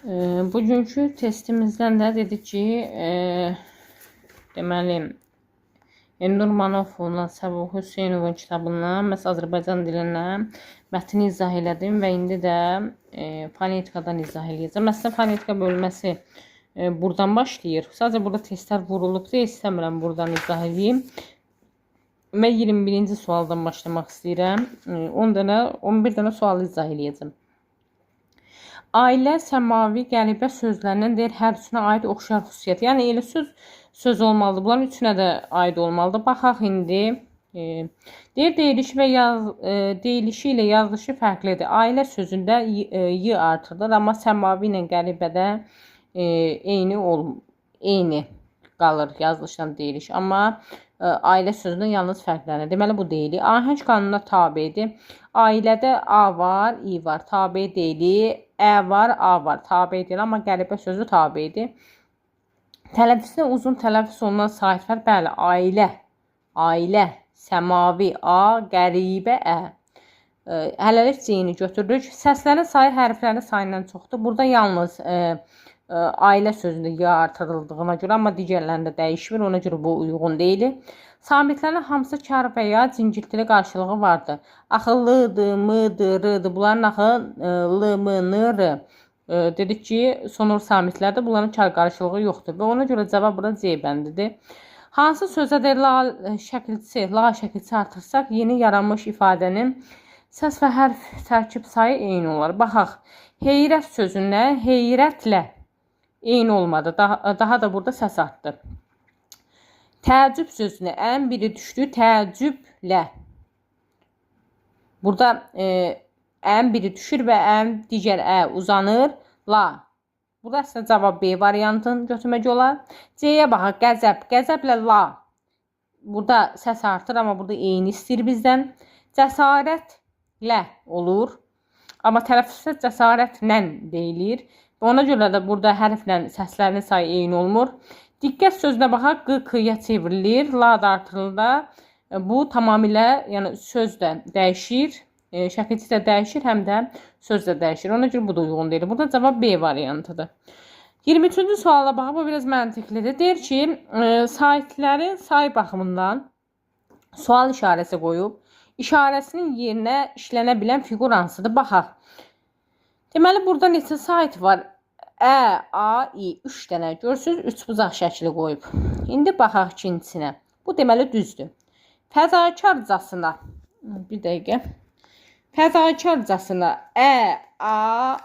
Bugünkü testimizdən də dedik ki, deməli, Nurmanovla Səbuh Hüseynovun kitabından məhz Azərbaycan dilindən mətni izah elədim və indi də fonetikadan izah eləyəcəm. Məsələn, fonetika bölməsi buradan başlayır. Sadəcə burada testlər vurulub deyə istəmirəm buradan izah edeyim. Və 21-ci sualdan başlamaq istəyirəm. 11 dənə sual izah eləyəcəm. Ailə, səmavi, qəribə sözlərindən deyir, hər üçünə aid oxşar xüsusiyyət. Yəni, elə söz olmalıdır. Bunların üçünə də aid olmalıdır. Baxaq indi. Deyir, deyilişi ilə yazılışı fərqlidir. Ailə sözündə y artırılır, amma səmavi ilə qəribədə eyni qalır yazılışdan deyiliş. Amma ailə sözündə yalnız fərqlənir. Deməli, bu deyilir. Ahəng qanununa tabidir. Ailədə A var, I var, tabi deyilir. Ə var, A var, tabi deyil, amma qəribə sözü tabidir. Tələffüzdə uzun tələffüz olunan sahifələr, bəli, ailə, səmavi, A, qəribə, Ə. Hələlik C-ni götürürük. Səslərin sayı hərflərin sayından çoxdur. Burada yalnız ailə sözündə Y artırıldığına görə, amma digərlərində dəyişmir, ona görə bu uyğun deyil. Samitlərin hamısı kar və ya cingiltili qarşılığı vardır. Axı L-dır, M-dır, R-dır. Bunların axı L, M, N, R. Dedik ki, sonur samitlərdə bunların kar qarşılığı yoxdur və ona görə cavab burada C bəndidir. Hansı sözə də la şəkilçisi artırsaq, yeni yaranmış ifadənin səs və hərf tərkib sayı eyni olar. Baxaq, heyrət sözünə heyrətlə eyni olmadı. Daha da burada səs artdı. Təəccüb sözünə ən biri düşdü, təəccüblə. Burada ən biri düşür və ən digər ə uzanır, la. Burada əslində cavab B variantını götürmək olar. C-yə baxaq, qəzəb, qəzəblə la. Burada səs artır, amma burada eyni istəyir bizdən. Cəsarətlə olur, amma tələffüzdə cəsarətlə deyilir. Ona görə də burada hərflə səslərin sayı eyni olmur. Diqqət sözünə baxaq, q, k-ya çevrilir, la da artırılır. Bu tamamilə, yəni söz də dəyişir, şəkilçi də dəyişir, həm də söz də dəyişir. Ona görə bu da uyğun deyil. Burada cavab B variantıdır. 23-cü suala baxaq, bu biraz məntiqlidir. Deyir ki, saitlərin say baxımından sual işarəsi qoyub, işarəsinin yerinə işlənə bilən fiqur hansıdır? Baxaq. Deməli, burada neçə sait var? Ə, A, I, 3 dənə görürsünüz, 3 buzaq şəkli qoyub. İndi baxaq ikincisinə. Bu deməli düzdür. Fəzakarcasına, bir dəqiqə. Fəzakarcasına Ə, A,